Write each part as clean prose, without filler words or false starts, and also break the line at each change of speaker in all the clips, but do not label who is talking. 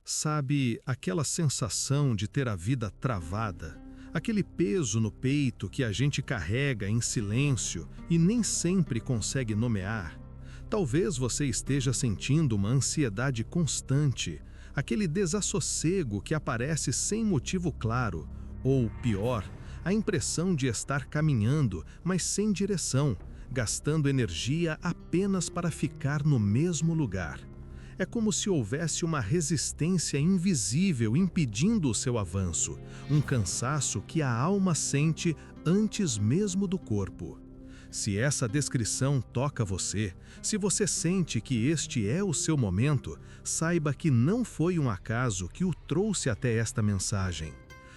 Sabe, aquela sensação de ter a vida travada, aquele peso no peito que a gente carrega em silêncio e nem sempre consegue nomear. Talvez você esteja sentindo uma ansiedade constante, aquele desassossego que aparece sem motivo claro, ou pior, a impressão de estar caminhando, mas sem direção, gastando energia apenas para ficar no mesmo lugar. É como se houvesse uma resistência invisível impedindo o seu avanço, um cansaço que a alma sente antes mesmo do corpo. Se essa descrição toca você, se você sente que este é o seu momento, saiba que não foi um acaso que o trouxe até esta mensagem.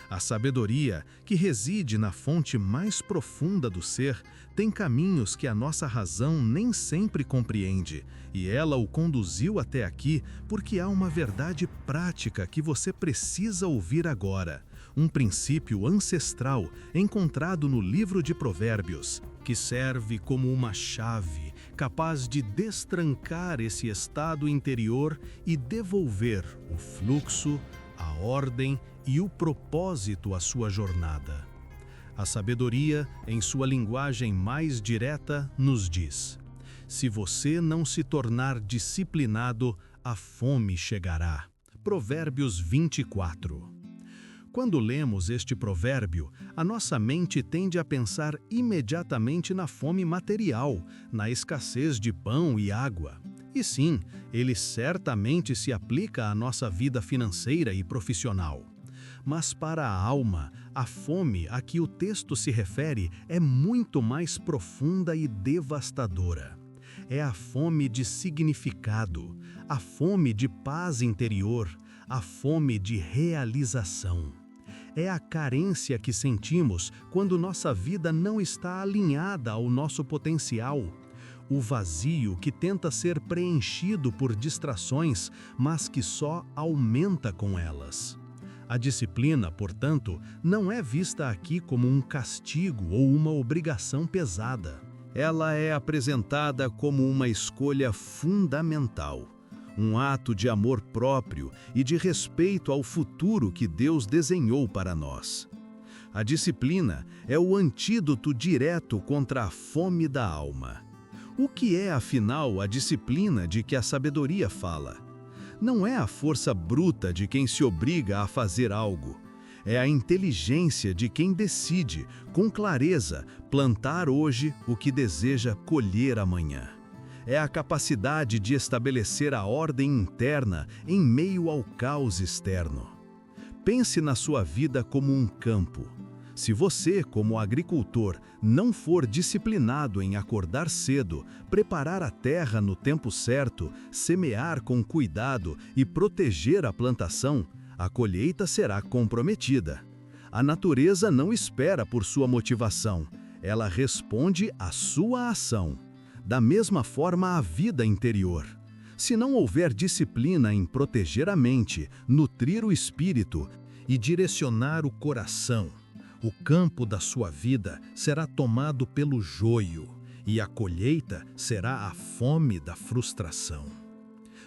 A sabedoria, que reside na fonte mais profunda do ser, tem caminhos que a nossa razão nem sempre compreende, e ela o conduziu até aqui porque há uma verdade prática que você precisa ouvir agora, um princípio ancestral encontrado no livro de Provérbios, que serve como uma chave capaz de destrancar esse estado interior e devolver o fluxo, a ordem e o propósito à sua jornada. A sabedoria, em sua linguagem mais direta, nos diz: se você não se tornar disciplinado, a fome chegará. Provérbios 24. Quando lemos este provérbio, a nossa mente tende a pensar imediatamente na fome material, na escassez de pão e água. E sim, ele certamente se aplica à nossa vida financeira e profissional. Mas para a alma, a fome a que o texto se refere é muito mais profunda e devastadora. É a fome de significado, a fome de paz interior, a fome de realização. É a carência que sentimos quando nossa vida não está alinhada ao nosso potencial. O vazio que tenta ser preenchido por distrações, mas que só aumenta com elas. A disciplina, portanto, não é vista aqui como um castigo ou uma obrigação pesada. Ela é apresentada como uma escolha fundamental, um ato de amor próprio e de respeito ao futuro que Deus desenhou para nós. A disciplina é o antídoto direto contra a fome da alma. O que é, afinal, a disciplina de que a sabedoria fala? Não é a força bruta de quem se obriga a fazer algo. É a inteligência de quem decide, com clareza, plantar hoje o que deseja colher amanhã. É a capacidade de estabelecer a ordem interna em meio ao caos externo. Pense na sua vida como um campo. Se você, como agricultor, não for disciplinado em acordar cedo, preparar a terra no tempo certo, semear com cuidado e proteger a plantação, a colheita será comprometida. A natureza não espera por sua motivação, ela responde à sua ação. Da mesma forma, a vida interior. Se não houver disciplina em proteger a mente, nutrir o espírito e direcionar o coração, o campo da sua vida será tomado pelo joio, e a colheita será a fome da frustração.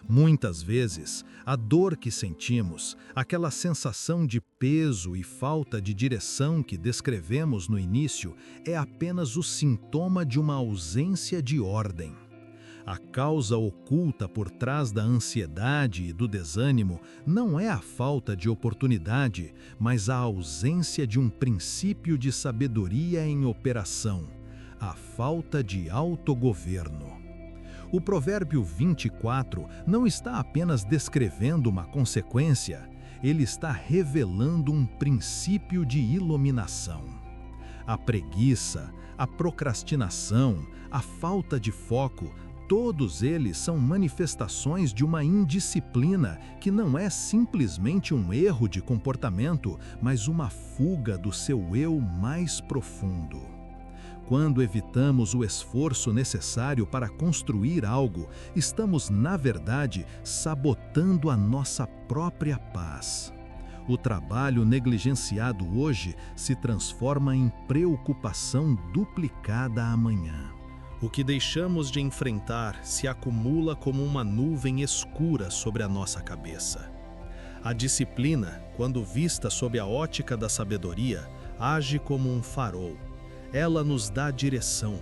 Muitas vezes, a dor que sentimos, aquela sensação de peso e falta de direção que descrevemos no início, é apenas o sintoma de uma ausência de ordem. A causa oculta por trás da ansiedade e do desânimo não é a falta de oportunidade, mas a ausência de um princípio de sabedoria em operação, a falta de autogoverno. O provérbio 24 não está apenas descrevendo uma consequência, ele está revelando um princípio de iluminação. A preguiça, a procrastinação, a falta de foco, todos eles são manifestações de uma indisciplina que não é simplesmente um erro de comportamento, mas uma fuga do seu eu mais profundo. Quando evitamos o esforço necessário para construir algo, estamos, na verdade, sabotando a nossa própria paz. O trabalho negligenciado hoje se transforma em preocupação duplicada amanhã. O que deixamos de enfrentar se acumula como uma nuvem escura sobre a nossa cabeça. A disciplina, quando vista sob a ótica da sabedoria, age como um farol. Ela nos dá direção.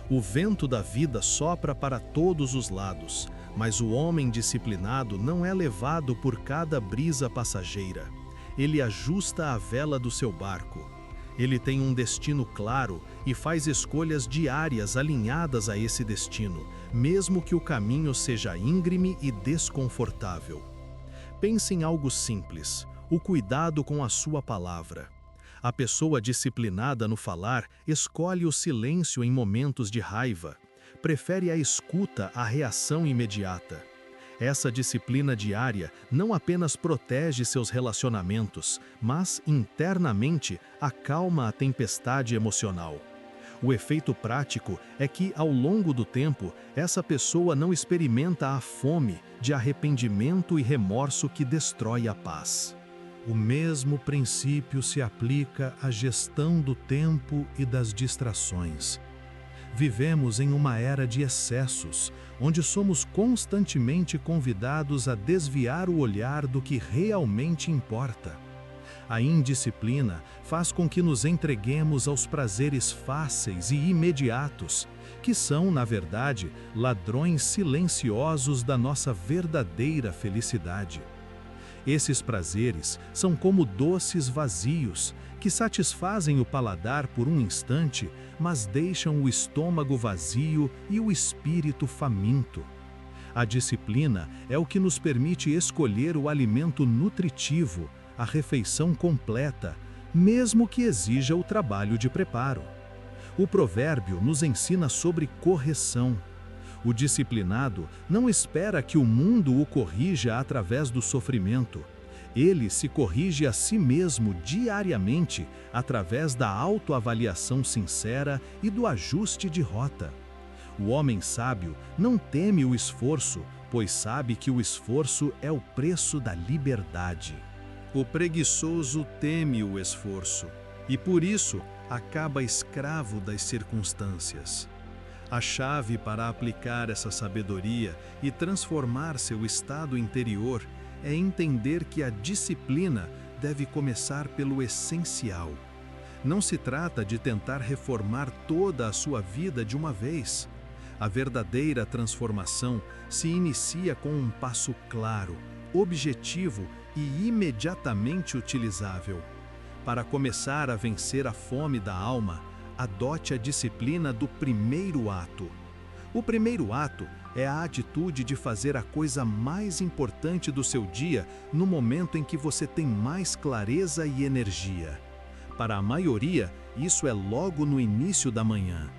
O vento da vida sopra para todos os lados, mas o homem disciplinado não é levado por cada brisa passageira. Ele ajusta a vela do seu barco. Ele tem um destino claro e faz escolhas diárias alinhadas a esse destino, mesmo que o caminho seja íngreme e desconfortável. Pense em algo simples: o cuidado com a sua palavra. A pessoa disciplinada no falar escolhe o silêncio em momentos de raiva. Prefere a escuta à reação imediata. Essa disciplina diária não apenas protege seus relacionamentos, mas, internamente, acalma a tempestade emocional. O efeito prático é que, ao longo do tempo, essa pessoa não experimenta a fome de arrependimento e remorso que destrói a paz. O mesmo princípio se aplica à gestão do tempo e das distrações. Vivemos em uma era de excessos, onde somos constantemente convidados a desviar o olhar do que realmente importa. A indisciplina faz com que nos entreguemos aos prazeres fáceis e imediatos, que são, na verdade, ladrões silenciosos da nossa verdadeira felicidade. Esses prazeres são como doces vazios, que satisfazem o paladar por um instante, mas deixam o estômago vazio e o espírito faminto. A disciplina é o que nos permite escolher o alimento nutritivo, a refeição completa, mesmo que exija o trabalho de preparo. O provérbio nos ensina sobre correção. O disciplinado não espera que o mundo o corrija através do sofrimento. Ele se corrige a si mesmo diariamente através da autoavaliação sincera e do ajuste de rota. O homem sábio não teme o esforço, pois sabe que o esforço é o preço da liberdade. O preguiçoso teme o esforço e, por isso, acaba escravo das circunstâncias. A chave para aplicar essa sabedoria e transformar seu estado interior é entender que a disciplina deve começar pelo essencial. Não se trata de tentar reformar toda a sua vida de uma vez. A verdadeira transformação se inicia com um passo claro, objetivo e imediatamente utilizável. Para começar a vencer a fome da alma, adote a disciplina do primeiro ato. O primeiro ato é a atitude de fazer a coisa mais importante do seu dia no momento em que você tem mais clareza e energia. Para a maioria, isso é logo no início da manhã.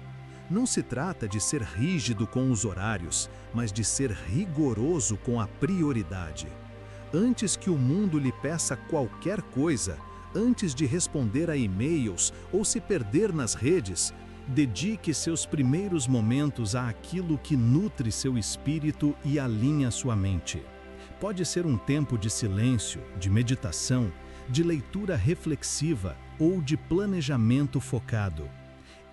Não se trata de ser rígido com os horários, mas de ser rigoroso com a prioridade. Antes que o mundo lhe peça qualquer coisa, antes de responder a e-mails ou se perder nas redes, dedique seus primeiros momentos àquilo que nutre seu espírito e alinha sua mente. Pode ser um tempo de silêncio, de meditação, de leitura reflexiva ou de planejamento focado.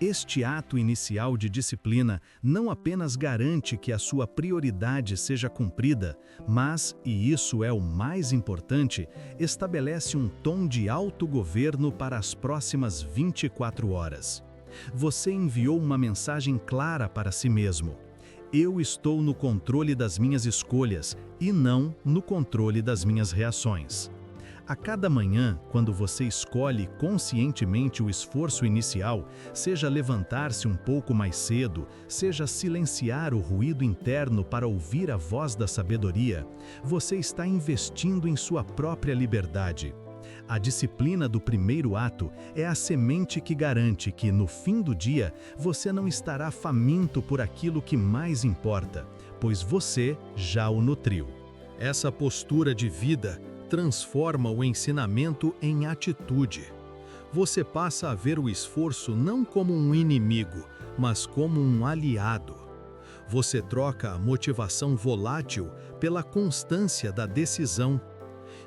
Este ato inicial de disciplina não apenas garante que a sua prioridade seja cumprida, mas, e isso é o mais importante, estabelece um tom de autogoverno para as próximas 24 horas. Você enviou uma mensagem clara para si mesmo: eu estou no controle das minhas escolhas e não no controle das minhas reações. A cada manhã, quando você escolhe conscientemente o esforço inicial, seja levantar-se um pouco mais cedo, seja silenciar o ruído interno para ouvir a voz da sabedoria, você está investindo em sua própria liberdade. A disciplina do primeiro ato é a semente que garante que, no fim do dia, você não estará faminto por aquilo que mais importa, pois você já o nutriu. Essa postura de vida transforma o ensinamento em atitude. Você passa a ver o esforço não como um inimigo, mas como um aliado. Você troca a motivação volátil pela constância da decisão.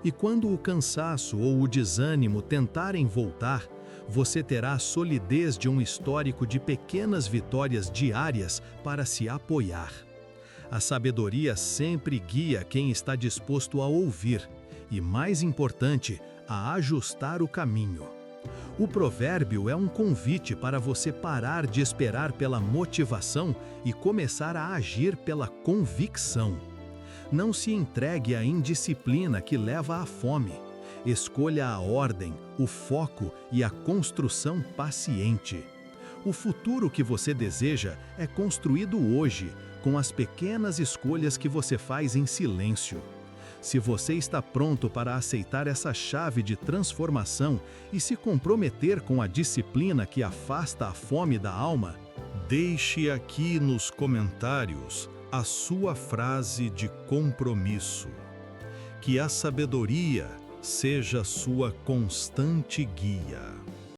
E quando o cansaço ou o desânimo tentarem voltar, você terá a solidez de um histórico de pequenas vitórias diárias para se apoiar. A sabedoria sempre guia quem está disposto a ouvir, e, mais importante, a ajustar o caminho. O provérbio é um convite para você parar de esperar pela motivação e começar a agir pela convicção. Não se entregue à indisciplina que leva à fome. Escolha a ordem, o foco e a construção paciente. O futuro que você deseja é construído hoje, com as pequenas escolhas que você faz em silêncio. Se você está pronto para aceitar essa chave de transformação e se comprometer com a disciplina que afasta a fome da alma, deixe aqui nos comentários a sua frase de compromisso. Que a sabedoria seja sua constante guia.